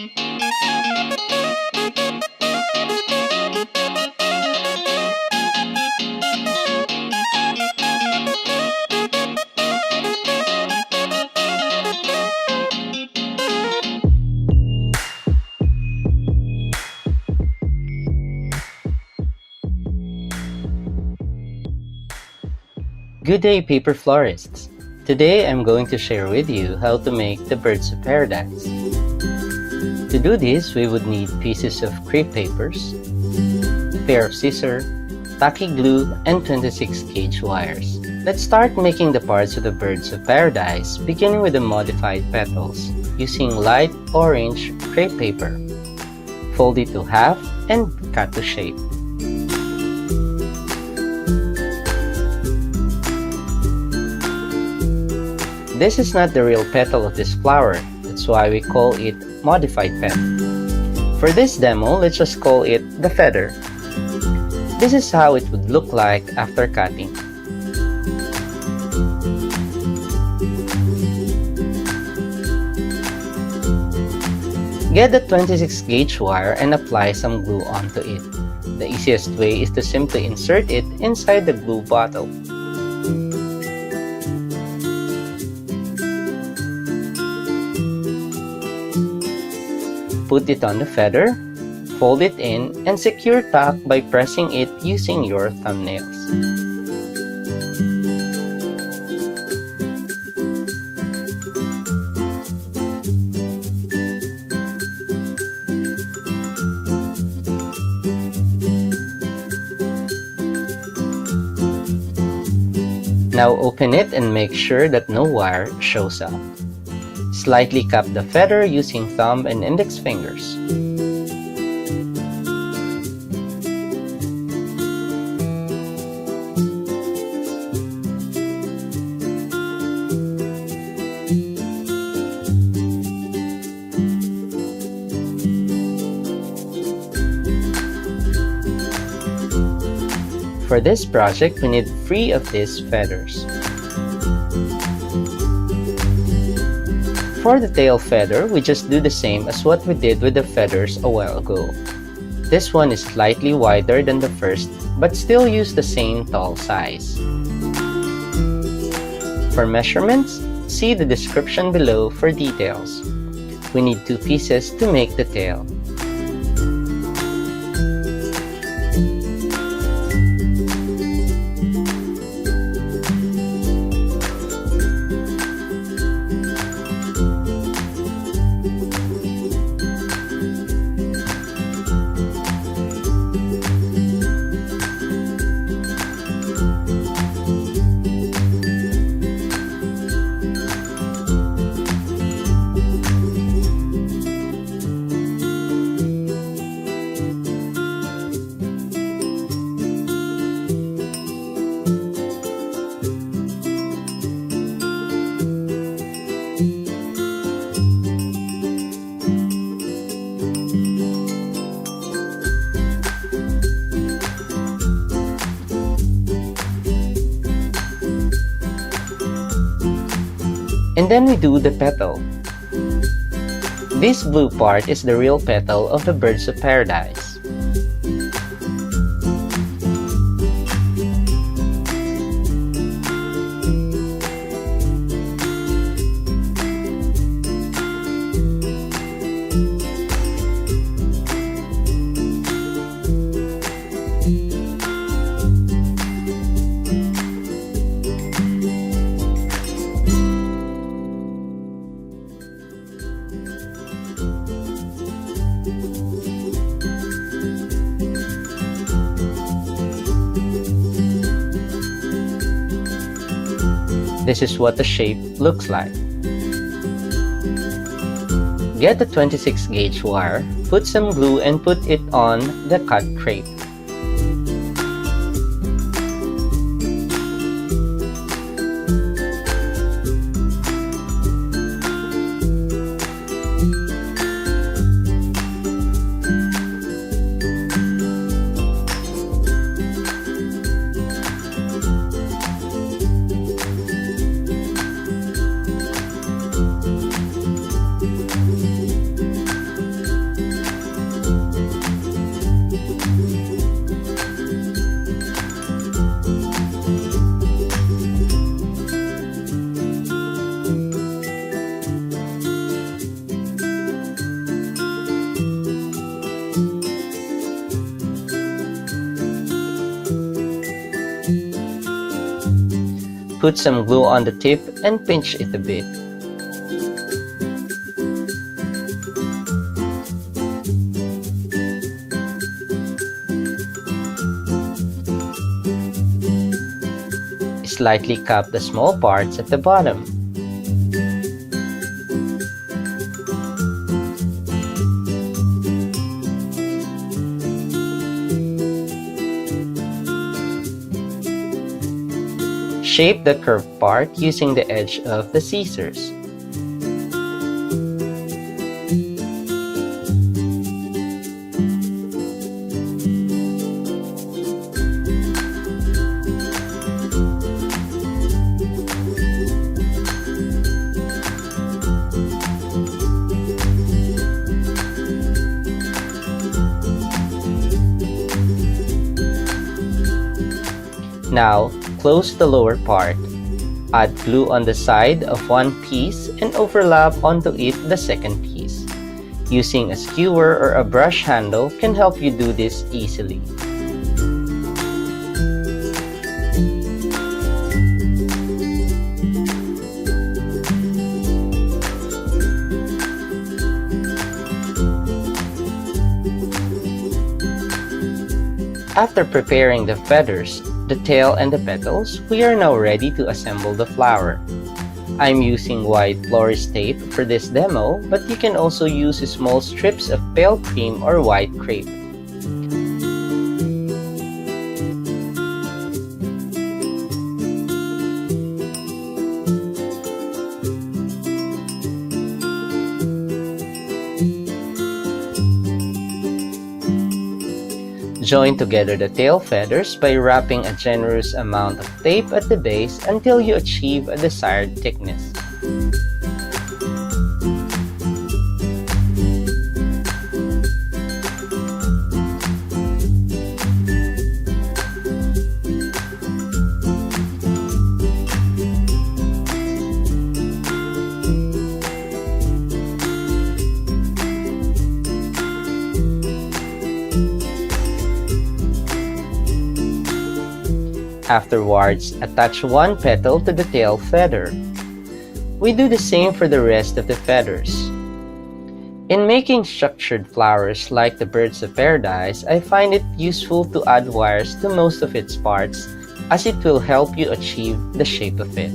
Good day, paper florists! Today I'm going to share with you how to make the birds of paradise. To do this, we would need pieces of crepe papers, a pair of scissors, tacky glue, and 26 gauge wires. Let's start making the parts of the birds of paradise, beginning with the modified petals, using light orange crepe paper. Fold it to half and cut to shape. This is not the real petal of this flower, that's why we call it modified petal. For this demo, let's just call it the feather. This is how it would look like after cutting. Get the 26 gauge wire and apply some glue onto it. The easiest way is to simply insert it inside the glue bottle. Put it on the feather, fold it in, and secure top by pressing it using your thumbnails. Now open it and make sure that no wire shows up. Slightly cup the feather using thumb and index fingers. For this project, we need 3 of these feathers. For the tail feather, we just do the same as what we did with the feathers a while ago. This one is slightly wider than the first, but still use the same tall size. For measurements, see the description below for details. We need 2 pieces to make the tail. And then we do the petal. This blue part is the real petal of the birds of paradise. This is what the shape looks like. Get the 26 gauge wire, put some glue and put it on the cut crepe. put some glue on the tip and pinch it a bit. Slightly cup the small parts at the bottom. Shape the curved part using the edge of the scissors. Now, close the lower part. Add glue on the side of one piece and overlap onto it the second piece. Using a skewer or a brush handle can help you do this easily. After preparing the feathers, the tail and the petals, we are now ready to assemble the flower. I'm using white florist tape for this demo, but you can also use small strips of pale cream or white crepe. Join together the tail feathers by wrapping a generous amount of tape at the base until you achieve a desired thickness. Afterwards, attach one petal to the tail feather. We do the same for the rest of the feathers. In making structured flowers like the birds of paradise, I find it useful to add wires to most of its parts, as it will help you achieve the shape of it.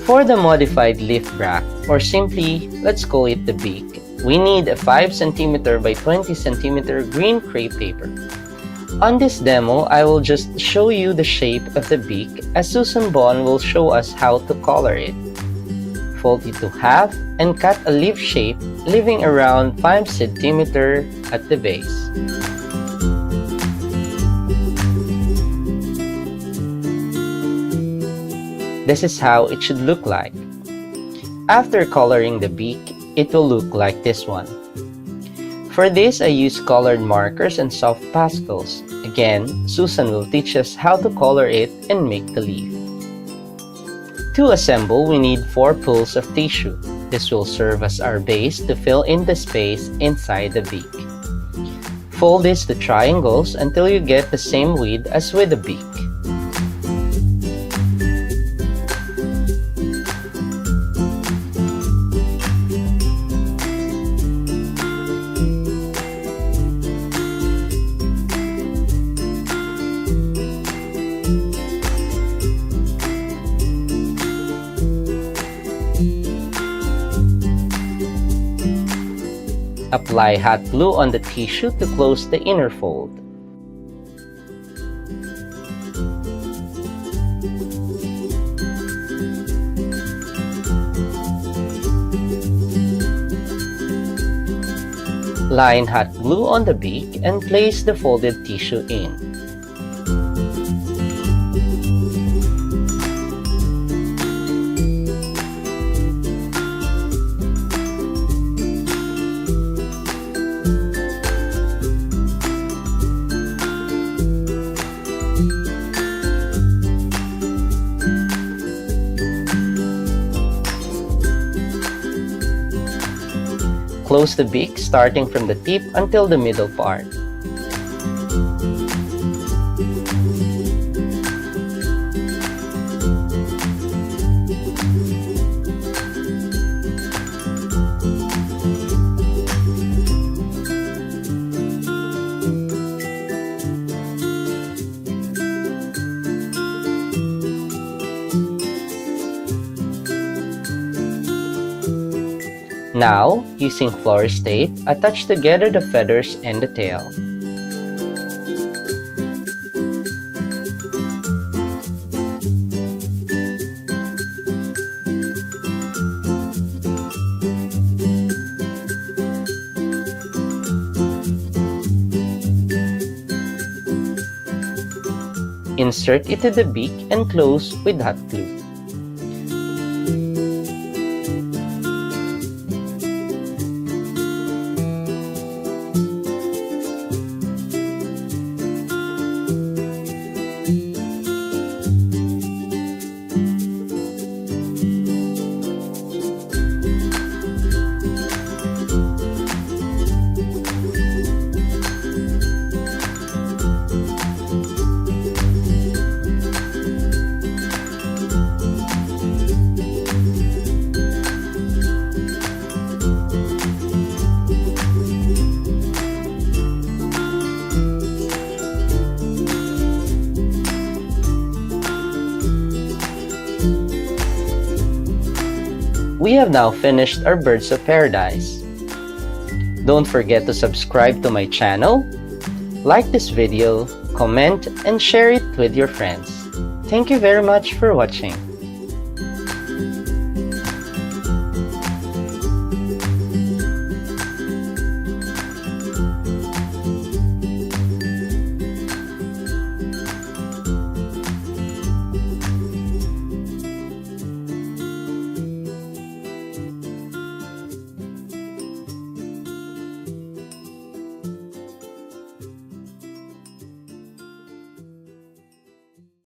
For the modified leaf bract, or simply, let's call it the beak, we need a 5 cm by 20 cm green crepe paper. On this demo, I will just show you the shape of the beak as Susan Bond will show us how to color it. Fold it to half and cut a leaf shape, leaving around 5 cm at the base. This is how it should look like. After coloring the beak, it will look like this one. For this, I use colored markers and soft pastels. Again, Susan will teach us how to color it and make the leaf. To assemble, we need 4 pulls of tissue. This will serve as our base to fill in the space inside the beak. Fold this to triangles until you get the same width as with the beak. Apply hot glue on the tissue to close the inner fold. Line hot glue on the beak and place the folded tissue in. Close the beak starting from the tip until the middle part. Now, using florist tape, attach together the feathers and the tail. Insert it to the beak and close with hot glue. We have now finished our birds of paradise. Don't forget to subscribe to my channel, like this video, comment, and share it with your friends. Thank you very much for watching.